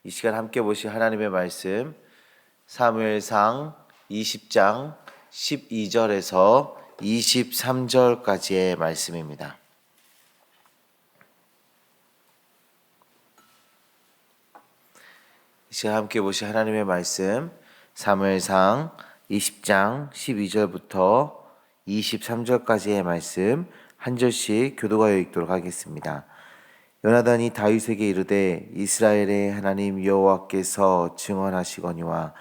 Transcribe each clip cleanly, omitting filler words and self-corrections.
이 시간 함께 보실 하나님의 말씀 사무엘상 20장 12절에서 23절까지의 말씀입니다. 이 시간 함께 보실 하나님의 말씀 사무엘상 20장 12절부터 23절까지의 말씀 한 절씩 교도하여 읽도록 하겠습니다. 요나단이 다윗에게 이르되 이스라엘의 하나님 여호와께서 증언하시거니와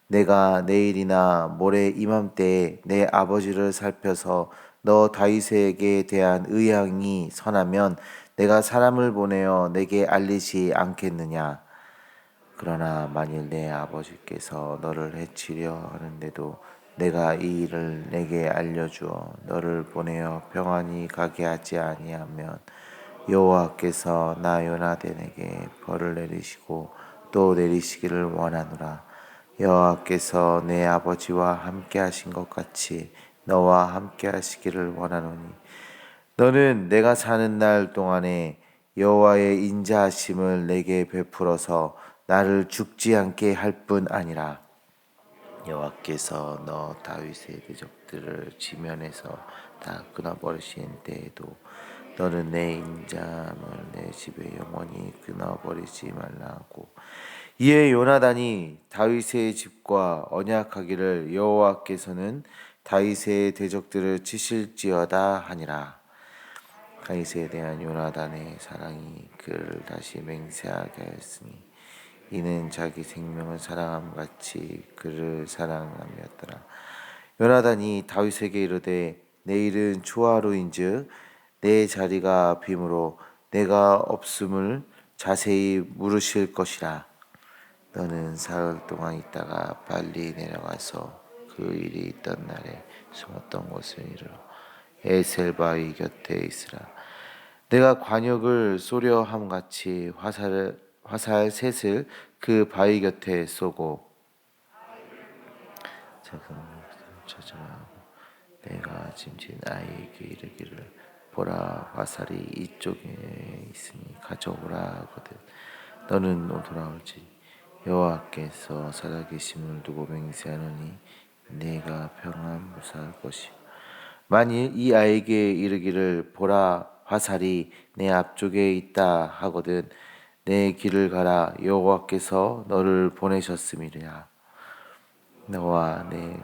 내가 내일이나 모레 이맘때에 내 아버지를 살펴서 너 다윗에게 대한 의향이 선하면 내가 사람을 보내어 내게 알리지 않겠느냐. 그러나 만일 내 아버지께서 너를 해치려 하는데도 내가 이 일을 내게 알려주어 너를 보내어 평안히 가게 하지 아니하면 여호와께서 나 요나단에게 벌을 내리시고 또 내리시기를 원하노라. 여호와께서 내 아버지와 함께 하신 것 같이 너와 함께 하시기를 원하노니 너는 내가 사는 날 동안에 여호와의 인자하심을 내게 베풀어서 나를 죽지 않게 할 뿐 아니라 여호와께서 너 다윗의 대적들을 지면에서 다 끊어버리신 때에도 너는 내 인자함을 내 집에 영원히 끊어버리지 말라 하고 이에 요나단이 다윗의 집과 언약하기를 여호와께서는 다윗의 대적들을 치실지어다 하니라. 다윗에 대한 요나단의 사랑이 그를 다시 맹세하게 하였으니 이는 자기 생명을 사랑함 같이 그를 사랑함이었더라. 요나단이 다윗에게 이르되 내일은 초하루인즉 내 자리가 빈으로 내가 없음을 자세히 물으실 것이라. 너는 사흘 동안 있다가 빨리 내려가서 그 일이 있던 날에 숨었던 곳을 이르러 에셀 바위 곁에 있으라. 내가 관역을 쏘려 함같이 화살 셋을 그 바위 곁에 쏘고 찾아하고 내가 짐진 아이에게 이르기를 보라 화살이 이쪽에 있으니 가져오라 하거든. 너는 돌아올지 여호와께서 살아계심을 두고 맹세하노니 내가 평안 무사할 것이요 만일 이 아이에게 이르기를 보라 화살이 내 앞쪽에 있다 하거든 내 길을 가라 여호와께서 너를 보내셨음이라. 너와 내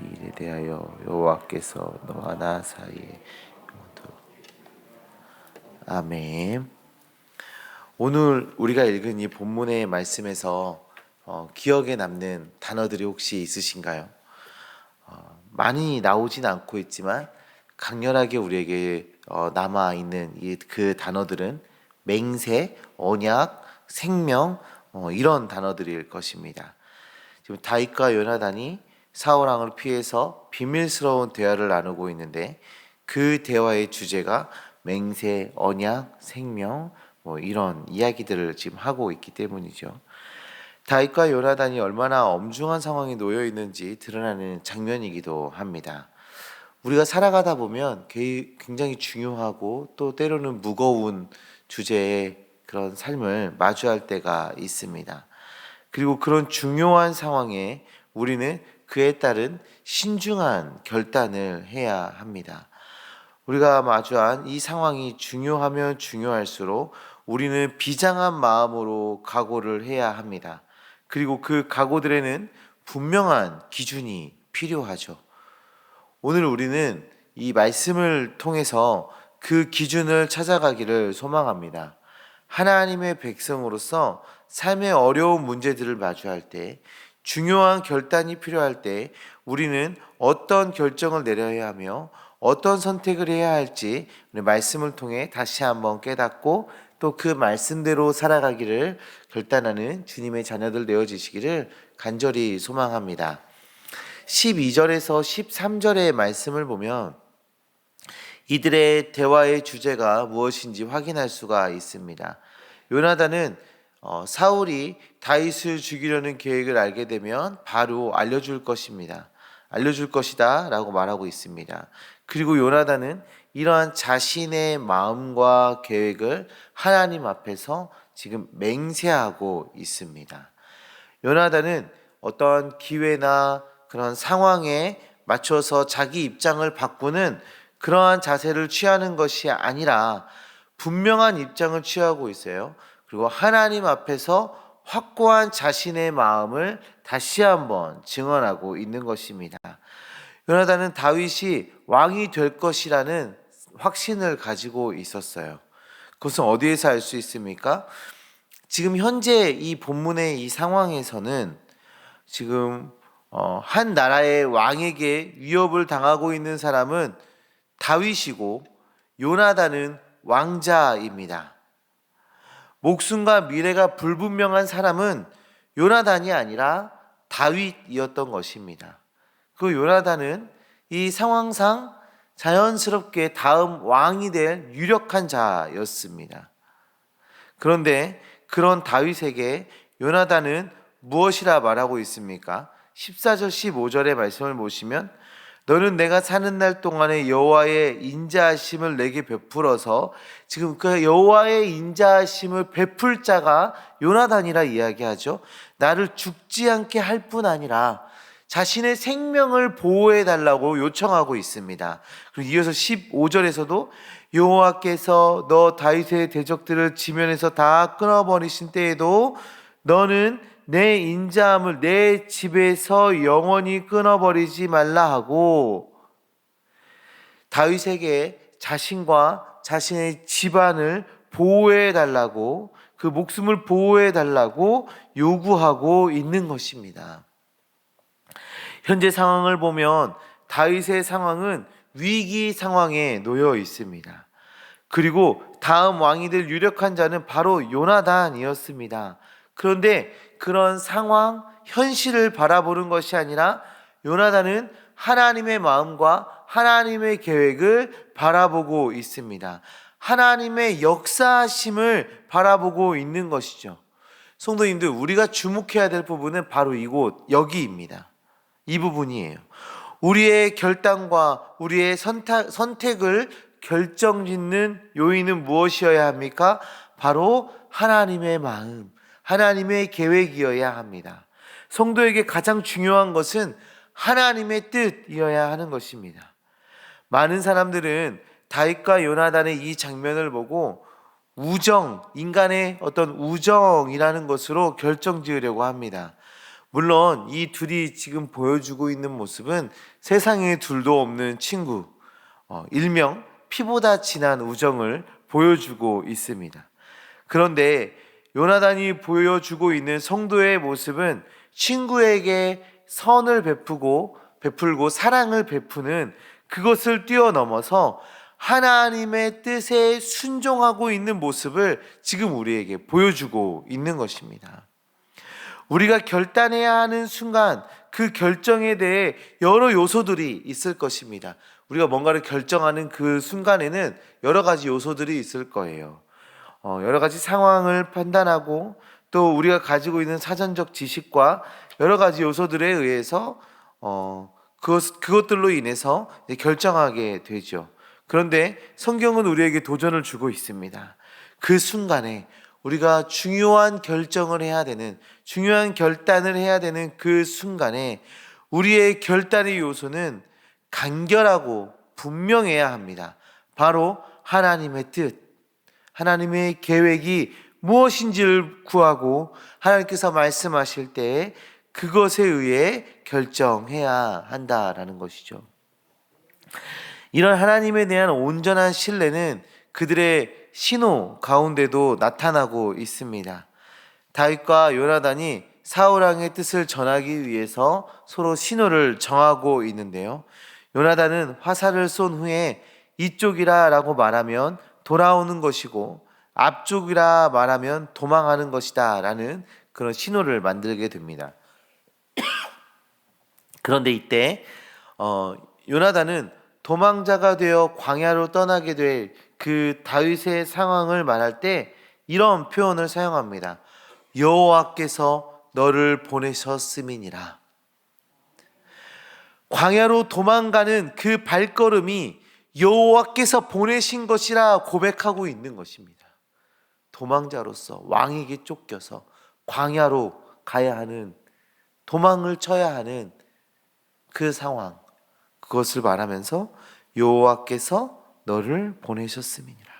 일에 대하여 여호와께서 너와 나 사이에 아멘. 오늘 우리가 읽은 이 본문의 말씀에서 기억에 남는 단어들이 혹시 있으신가요? 많이 나오진 않고 있지만 강렬하게 우리에게 남아 있는 그 단어들은 맹세, 언약, 생명 이런 단어들일 것입니다. 지금 다윗과 요나단이 사울 왕을 피해서 비밀스러운 대화를 나누고 있는데 그 대화의 주제가 맹세, 언약, 생명 이런 이야기들을 지금 하고 있기 때문이죠. 다윗과 요나단이 얼마나 엄중한 상황에 놓여 있는지 드러나는 장면이기도 합니다. 우리가 살아가다 보면 굉장히 중요하고 또 때로는 무거운 주제의 그런 삶을 마주할 때가 있습니다. 그리고 그런 중요한 상황에 우리는 그에 따른 신중한 결단을 해야 합니다. 우리가 마주한 이 상황이 중요하면 중요할수록 우리는 비장한 마음으로 각오를 해야 합니다. 그리고 그 각오들에는 분명한 기준이 필요하죠. 오늘 우리는 이 말씀을 통해서 그 기준을 찾아가기를 소망합니다. 하나님의 백성으로서 삶의 어려운 문제들을 마주할 때, 중요한 결단이 필요할 때 우리는 어떤 결정을 내려야 하며 어떤 선택을 해야 할지 우리 말씀을 통해 다시 한번 깨닫고 또 그 말씀대로 살아가기를 결단하는 주님의 자녀들 되어지시기를 간절히 소망합니다. 12절에서 13절의 말씀을 보면 이들의 대화의 주제가 무엇인지 확인할 수가 있습니다. 요나단은 사울이 다윗을 죽이려는 계획을 알게 되면 바로 알려줄 것이다 라고 말하고 있습니다. 그리고 요나단은 이러한 자신의 마음과 계획을 하나님 앞에서 지금 맹세하고 있습니다. 요나단은 어떤 기회나 그런 상황에 맞춰서 자기 입장을 바꾸는 그러한 자세를 취하는 것이 아니라 분명한 입장을 취하고 있어요. 그리고 하나님 앞에서 확고한 자신의 마음을 다시 한번 증언하고 있는 것입니다. 요나단은 다윗이 왕이 될 것이라는 확신을 가지고 있었어요. 그것은 어디에서 알 수 있습니까? 지금 현재 이 본문의 이 상황에서는 지금 한 나라의 왕에게 위협을 당하고 있는 사람은 다윗이고 요나단은 왕자입니다. 목숨과 미래가 불분명한 사람은 요나단이 아니라 다윗이었던 것입니다. 그 요나단은 이 상황상 자연스럽게 다음 왕이 될 유력한 자였습니다. 그런데 그런 다윗에게 요나단은 무엇이라 말하고 있습니까? 14절 15절의 말씀을 보시면 너는 내가 사는 날 동안에 여호와의 인자하심을 내게 베풀어서, 지금 그 여호와의 인자하심을 베풀 자가 요나단이라 이야기하죠. 나를 죽지 않게 할 뿐 아니라 자신의 생명을 보호해 달라고 요청하고 있습니다. 그리고 이어서 15절에서도 여호와께서 너 다윗의 대적들을 지면에서 다 끊어버리신 때에도 너는 내 인자함을 내 집에서 영원히 끊어버리지 말라 하고, 다윗에게 자신과 자신의 집안을 보호해 달라고, 그 목숨을 보호해 달라고 요구하고 있는 것입니다. 현재 상황을 보면 다윗의 상황은 위기 상황에 놓여 있습니다. 그리고 다음 왕이 될 유력한 자는 바로 요나단이었습니다. 그런데 그런 상황, 현실을 바라보는 것이 아니라 요나단은 하나님의 마음과 하나님의 계획을 바라보고 있습니다. 하나님의 역사하심을 바라보고 있는 것이죠. 성도님들, 우리가 주목해야 될 부분은 바로 이곳, 여기입니다. 이 부분이에요. 우리의 결단과 우리의 선택을 결정짓는 요인은 무엇이어야 합니까? 바로 하나님의 마음, 하나님의 계획이어야 합니다. 성도에게 가장 중요한 것은 하나님의 뜻이어야 하는 것입니다. 많은 사람들은 다윗과 요나단의 이 장면을 보고 우정, 인간의 어떤 우정이라는 것으로 결정지으려고 합니다. 물론 이 둘이 지금 보여주고 있는 모습은 세상에 둘도 없는 친구, 일명 피보다 진한 우정을 보여주고 있습니다. 그런데 요나단이 보여주고 있는 성도의 모습은 친구에게 선을 베풀고 사랑을 베푸는 그것을 뛰어넘어서 하나님의 뜻에 순종하고 있는 모습을 지금 우리에게 보여주고 있는 것입니다. 우리가 결단해야 하는 순간 그 결정에 대해 여러 요소들이 있을 것입니다. 우리가 뭔가를 결정하는 그 순간에는 여러 가지 요소들이 있을 거예요. 여러 가지 상황을 판단하고 또 우리가 가지고 있는 사전적 지식과 여러 가지 요소들에 의해서 그것들로 인해서 결정하게 되죠. 그런데 성경은 우리에게 도전을 주고 있습니다. 그 순간에 우리가 중요한 결정을 해야 되는, 중요한 결단을 해야 되는 그 순간에 우리의 결단의 요소는 간결하고 분명해야 합니다. 바로 하나님의 뜻, 하나님의 계획이 무엇인지를 구하고 하나님께서 말씀하실 때 그것에 의해 결정해야 한다라는 것이죠. 이런 하나님에 대한 온전한 신뢰는 그들의 신호 가운데도 나타나고 있습니다. 다윗과 요나단이 사울 왕의 뜻을 전하기 위해서 서로 신호를 정하고 있는데요. 요나단은 화살을 쏜 후에 이쪽이라 라고 말하면 돌아오는 것이고 앞쪽이라 말하면 도망하는 것이다 라는 그런 신호를 만들게 됩니다. 그런데 이때 요나단은 도망자가 되어 광야로 떠나게 될 그 다윗의 상황을 말할 때 이런 표현을 사용합니다. 여호와께서 너를 보내셨음이니라. 광야로 도망가는 그 발걸음이 여호와께서 보내신 것이라 고백하고 있는 것입니다. 도망자로서 왕에게 쫓겨서 광야로 가야 하는, 도망을 쳐야 하는 그 상황, 그것을 말하면서 여호와께서 너를 보내셨음이니라.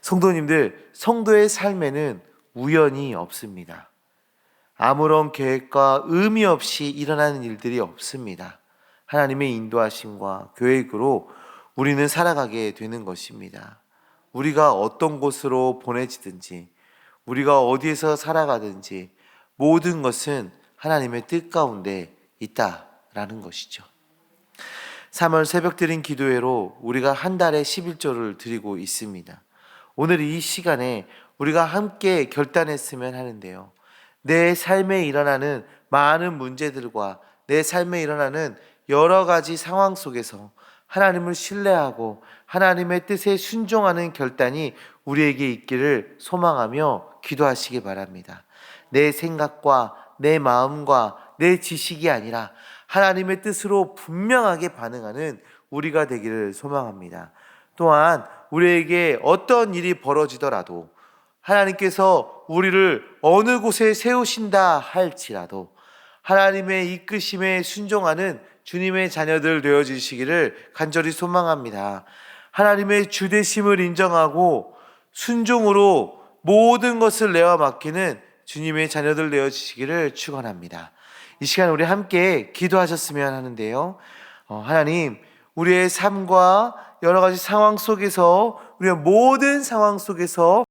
성도님들, 성도의 삶에는 우연이 없습니다. 아무런 계획과 의미 없이 일어나는 일들이 없습니다. 하나님의 인도하심과 계획으로 우리는 살아가게 되는 것입니다. 우리가 어떤 곳으로 보내지든지, 우리가 어디에서 살아가든지 모든 것은 하나님의 뜻 가운데 있다라는 것이죠. 3월 새벽 드린 기도회로 우리가 한 달에 11조를 드리고 있습니다. 오늘 이 시간에 우리가 함께 결단했으면 하는데요. 내 삶에 일어나는 많은 문제들과 내 삶에 일어나는 여러 가지 상황 속에서 하나님을 신뢰하고 하나님의 뜻에 순종하는 결단이 우리에게 있기를 소망하며 기도하시기 바랍니다. 내 생각과 내 마음과 내 지식이 아니라 하나님의 뜻으로 분명하게 반응하는 우리가 되기를 소망합니다. 또한 우리에게 어떤 일이 벌어지더라도 하나님께서 우리를 어느 곳에 세우신다 할지라도 하나님의 이끄심에 순종하는 주님의 자녀들 되어주시기를 간절히 소망합니다. 하나님의 주되심을 인정하고 순종으로 모든 것을 내어 맡기는 주님의 자녀들 되어주시기를 축원합니다. 이 시간 우리 함께 기도하셨으면 하는데요. 하나님, 우리의 삶과 여러 가지 상황 속에서, 우리의 모든 상황 속에서